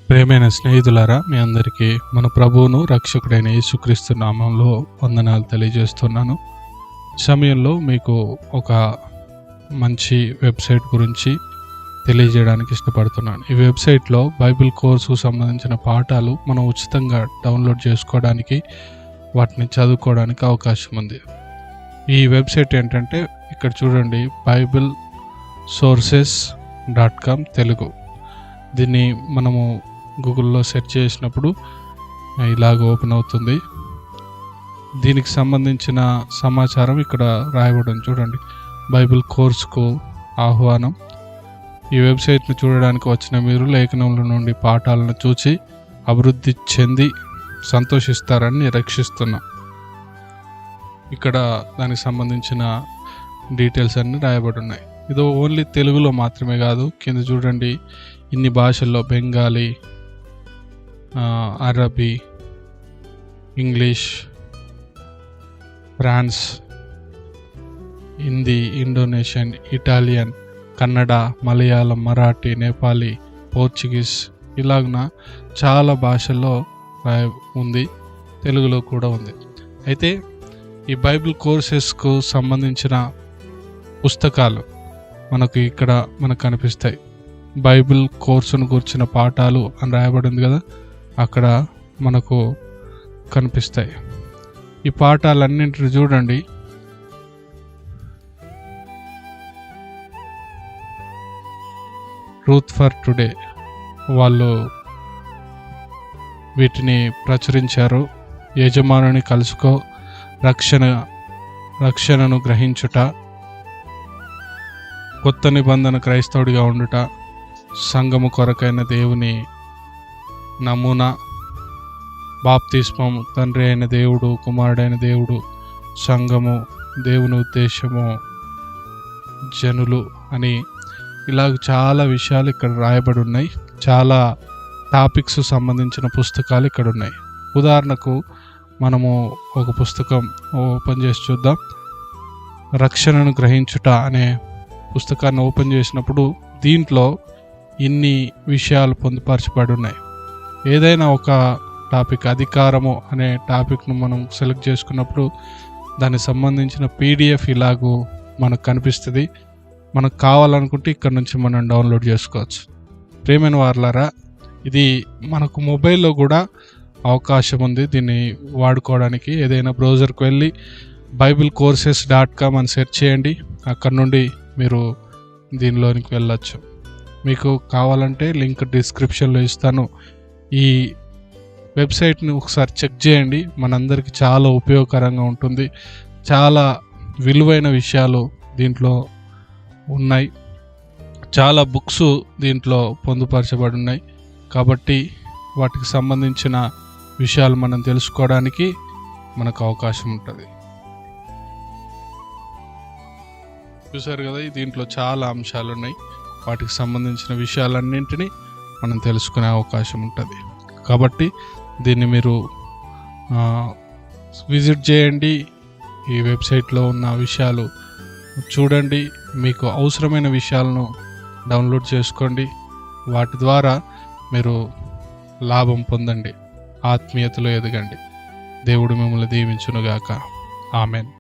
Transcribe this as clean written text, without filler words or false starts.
ప్రియమైన స్నేహితులారా, మీ అందరికీ మన ప్రభువును రక్షకుడైన యేసుక్రీస్తు నామంలో వందనాలు తెలియజేస్తున్నాను. సమయంలో మీకు ఒక మంచి వెబ్సైట్ గురించి తెలియజేయడానికి ఇష్టపడుతున్నాను. ఈ వెబ్సైట్లో బైబిల్ కోర్సుకు సంబంధించిన పాఠాలు మనం ఉచితంగా డౌన్లోడ్ చేసుకోవడానికి, వాటిని చదువుకోవడానికి అవకాశం ఉంది. ఈ వెబ్సైట్ ఏంటంటే ఇక్కడ చూడండి, BibleSources.com తెలుగు. దీన్ని మనము గూగుల్లో సెర్చ్ చేసినప్పుడు ఇలాగ ఓపెన్ అవుతుంది. దీనికి సంబంధించిన సమాచారం ఇక్కడ రాయబడింది చూడండి. బైబిల్ కోర్సుకు ఆహ్వానం. ఈ వెబ్సైట్ను చూడడానికి వచ్చిన మీరు లేఖనముల నుండి పాఠాలను చూసి అభివృద్ధి చెంది సంతోషిస్తారని నిరీక్షిస్తున్నాం. ఇక్కడ దానికి సంబంధించిన డీటెయిల్స్ అన్నీ రాయబడి ఉన్నాయి. ఇది ఓన్లీ తెలుగులో మాత్రమే కాదు, కింద చూడండి ఇన్ని భాషల్లో బెంగాలీ, అరబీ, English, France, Hindi, Indonesian, Italian, Kannada, Malayalam, Marathi, Nepali, Portuguese, ఇలాగున చాలా భాషల్లో ఉంది. తెలుగులో కూడా ఉంది. అయితే ఈ బైబిల్ కోర్సెస్కు సంబంధించిన పుస్తకాలు మనకు ఇక్కడ కనిపిస్తాయి. బైబిల్ కోర్సును గురించిన పాఠాలు అని రాయబడింది కదా, అక్కడ మనకు కనిపిస్తాయి. ఈ పాఠాలన్నింటిని చూడండి. ట్రూత్ ఫర్ టుడే వాళ్ళు వీటిని ప్రచురించారు. యజమానుని కలుసుకో, రక్షణను గ్రహించుట, కొత్త నిబంధన క్రైస్తవుడిగా ఉండుట, సంఘము కొరకైన దేవుని నమూనా, బాప్తిస్మం, తండ్రి అయిన దేవుడు, కుమారుడైన దేవుడు, సంఘము, దేవుని ఉద్దేశము, జనులు అని ఇలాగ చాలా విషయాలు ఇక్కడ రాయబడి ఉన్నాయి. చాలా టాపిక్స్ సంబంధించిన పుస్తకాలు ఇక్కడ ఉన్నాయి. ఉదాహరణకు మనము ఒక పుస్తకం ఓపెన్ చేసి చూద్దాం. రక్షణను గ్రహించుట అనే పుస్తకాన్ని ఓపెన్ చేసినప్పుడు దీంట్లో ఇన్ని విషయాలు పొందుపరచబడి ఉన్నాయి. ఏదైనా ఒక టాపిక్, అధికారము అనే టాపిక్ను మనం సెలెక్ట్ చేసుకున్నప్పుడు దానికి సంబంధించిన PDF ఇలాగూ మనకు కనిపిస్తుంది. మనకు కావాలనుకుంటే ఇక్కడ నుంచి మనం డౌన్లోడ్ చేసుకోవచ్చు. ప్రియమైన వారలారా, ఇది మనకు మొబైల్లో కూడా అవకాశం ఉంది దీన్ని వాడుకోవడానికి. ఏదైనా బ్రౌజర్కి వెళ్ళి BibleCourses.com అని సెర్చ్ చేయండి. అక్కడ నుండి మీరు దీనిలోనికి వెళ్ళచ్చు. మీకు కావాలంటే లింక్ డిస్క్రిప్షన్లో ఇస్తాను. ఈ వెబ్సైట్ని ఒకసారి చెక్ చేయండి. మనందరికీ చాలా ఉపయోగకరంగా ఉంటుంది. చాలా విలువైన విషయాలు దీంట్లో ఉన్నాయి. చాలా బుక్స్ దీంట్లో పొందుపరచబడి ఉన్నాయి. కాబట్టి వాటికి సంబంధించిన విషయాలు మనం తెలుసుకోవడానికి మనకు అవకాశం ఉంటుంది. చూసారు కదా, దీంట్లో చాలా అంశాలు ఉన్నాయి. వాటికి సంబంధించిన విషయాలన్నింటినీ మనం తెలుసుకునే అవకాశం ఉంటుంది. కాబట్టి దీన్ని మీరు విజిట్ చేయండి. ఈ వెబ్సైట్లో ఉన్న విషయాలు చూడండి. మీకు అవసరమైన విషయాలను డౌన్లోడ్ చేసుకోండి. వాటి ద్వారా మీరు లాభం పొందండి, ఆత్మీయతలో ఎదగండి. దేవుడు మిమ్మల్ని దీవించునుగాక. ఆమెన్.